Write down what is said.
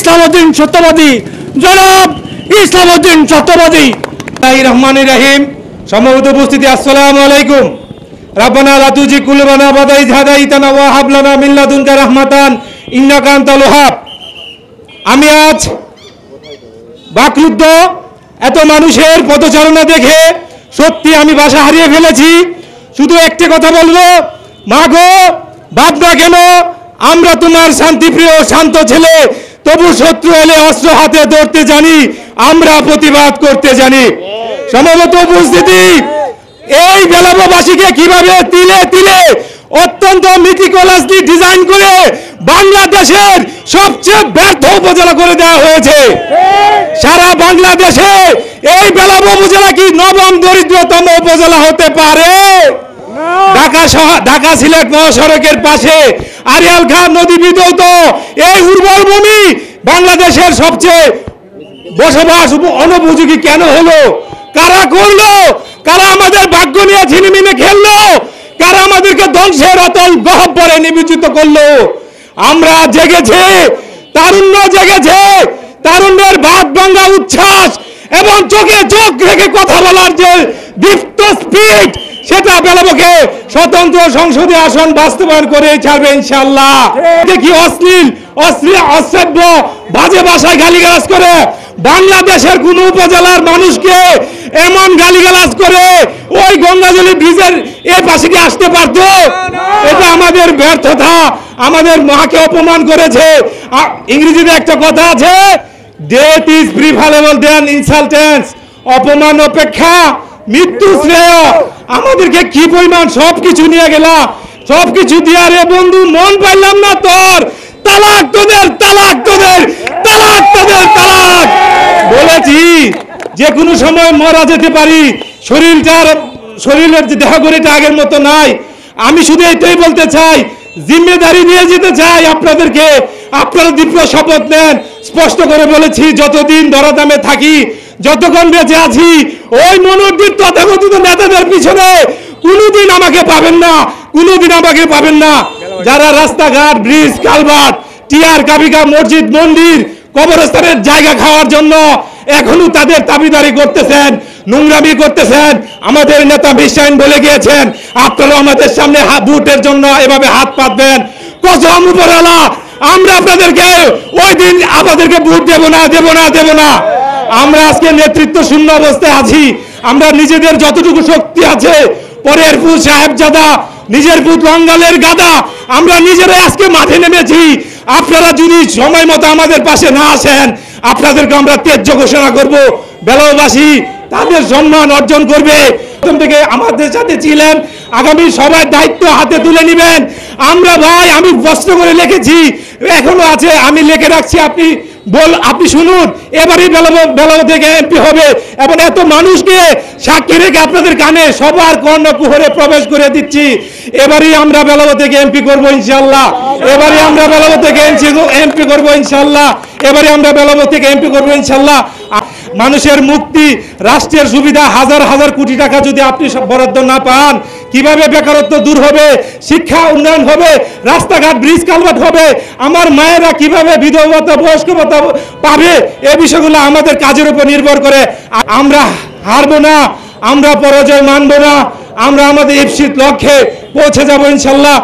ইসলামউদ্দিন সত্যবাদী, জনাব ইসলামউদ্দিন সত্যবাদী। রহমানির রহিম। সম্মানিত উপস্থিতি, আসসালামু আলাইকুম। রাব্বানা লা তুজি কুলবানা বাদা ইয হাদাইতানা ওয়া হাব লানা মিন লাদুনকা রাহমাতান ইন্নাকা আনতাল ওয়াহ্হাব। আমি আজ বাকরুদ্ধ, এত মানুষের পদচারণা দেখে সত্যি আমি ভাষা হারিয়ে ফেলেছি। শুধু একটি কথা বলবো, মা গো ভাবনা কেন, আমরা তোমার শান্তিপ্রিয় শান্ত ছেলে, তবু শত্রু এলে অস্ত্র হাতে ধরতে জানি, আমরা প্রতিবাদ করতে জানি। সম্ভবত উপস্থিতি, এই বেলাবাসীকে কিভাবে তিলে তিলে অত্যন্ত মিটিকুলাসলি ডিজাইন করে বাংলাদেশের সবচেয়ে ব্যর্থ উপজেলা করে দেওয়া হয়েছে। সারা বাংলাদেশে এই বেলাব উপজেলা কি নবম দরিদ্রতম উপজেলা হতে পারে? ঢাকা সিলেট মহাসড়কের পাশে আরিয়াল খান নদী বিধৌত এই উর্বর ভূমি বাংলাদেশের সবচেয়ে বসবাস অনুপযোগী কেন হলো? কারা করলো? কারা আমাদের ভাগ্য নিয়ে ছিনিমিনি খেললো? কারা আমাদেরকে ধ্বংসের অতল গহ্বরে নিমজ্জিত করলো? আমরা জেগেছে, তারুণ্য জেগেছে, তারুণ্যের ভাত ভাঙা উচ্ছ্বাস এবং চোখে চোখ রেখে কথা বলার যে দীপ্ত স্পিড, সেটা বেলাবকে স্বতন্ত্র সংসদীয় আসন বাস্তবায়ন করে ছাড়বে ইনশাআল্লাহ। দেখি অশ্লীল অসভ্য বাজে ভাষায় গালিগালাজ করে বাংলাদেশের কোন উপজেলার মানুষকে এমন গালিগালাজ করে ওই গঙ্গাজলি ব্রিজের এই পাশে কি আসতে পারত? এটা আমাদের ব্যর্থতা, আমাদের মাকে অপমান করেছে। ইংরেজিতে একটা কথা আছে, ডেথ ইজ প্রিফারেবল দেন ইনসালটেন্স। অপমান অপেক্ষা মৃত্যু শ্রেয়। আমাদেরকে কি পরিমাণ সবকিছু নিয়ে গেলা, সবকিছু দিয়া রে বন্ধু মন পাইলাম না তোর, তালাক তোদের, তালাক তোদের, তালাক তোদের, তালাক বলেছি। যে কোনো সময় মারা যেতে পারি, শরীরের যে দেহগড়িটা আগের মতো নাই। আমি শুধু এটাই বলতে চাই, জিম্মেদারি নিয়ে যেতে চাই আপনাদেরকে। আপনারা দীপ্ত শপথ নেন। স্পষ্ট করে বলেছি, যতদিন ধরাধামে থাকি, যতক্ষণ বেঁচে আছি, ওই মনোনীত তথাকথিত নেতাদের পিছনে কোনোদিন আমাকে পাবেন না, কোনোদিন আমাকে পাবেন না। যারা রাস্তাঘাট, ব্রিজ, কালভার্ট, টিয়ার, কাবিকা, মসজিদ, মন্দির, কবরস্থানের জায়গা খাওয়ার জন্য এখনো তাদের দাবিদারি করতেছেন, নোংরামি করতেছেন। আমাদের নেতা বিশ্বায়ন বলে গিয়েছেন, আপনারা আমাদের সামনে ভোটের জন্য এভাবে হাত পাতবেন, কসম উপরওয়ালা আমরা আপনাদেরকে ওই দিন আপনাদেরকে ভোট দেব না, দেব না, দেব না। আমরা আজকে নেতৃত্ব শূন্য অবস্থায় আছি। আমরা নিজেদের যতটুকু শক্তি আছে, পরের পুত সাহেবজাদা, নিজের পুত রঙ্গালের গাদা, আমরা নিজেরাই আজকে মাঠে নেমেছি। আপনারা যদি সময় মতো আমাদের পাশে না আসেন, আপনাদেরকে আমরা ত্যায্য ঘোষণা করব। বেলাবাসী তাদের সম্মান অর্জন করবে। প্রথম থেকে আমাদের সাথে ছিলেন, আগামী সবাই দায়িত্ব হাতে তুলে নেবেন। আমরা ভাই, আমি কষ্ট করে লিখেছি, এখনো আছে, আমি লিখে রাখছি, আপনি শুনুন। এবারই বেলাব থেকে এমপি হবে এবং এত মানুষকে সাক্ষী রেখে আপনাদের কানে সবার কর্ণকুহরে প্রবেশ করে দিচ্ছি। এবারই আমরা বেলাব থেকে এমপি করবো ইনশাআল্লাহ। এবারই আমরা বেলাব থেকে এমপি করবো ইনশাআল্লাহ। এবারে আমরা বেলাব থেকে এমপি করবো ইনশাআল্লাহ। মানুষের মুক্তি, রাষ্ট্রের সুবিধা, হাজার হাজার কোটি টাকা যদি আপনি বরাদ্দ না পান, কিভাবে বেকারত্ব দূর হবে, শিক্ষা উন্নয়ন হবে, রাস্তাঘাট, ব্রিজ, কালভার্ট হবে, আমার মায়েরা কিভাবে বিধবা ভাতা, বয়স্ক ভাতা পাবে, এই বিষয়গুলো আমাদের কাজের উপর নির্ভর করে। আমরা হারবো না, আমরা পরাজয় মানবো না, আমরা আমাদের ইপ্সিত লক্ষ্যে পৌঁছে যাবো ইনশাআল্লাহ।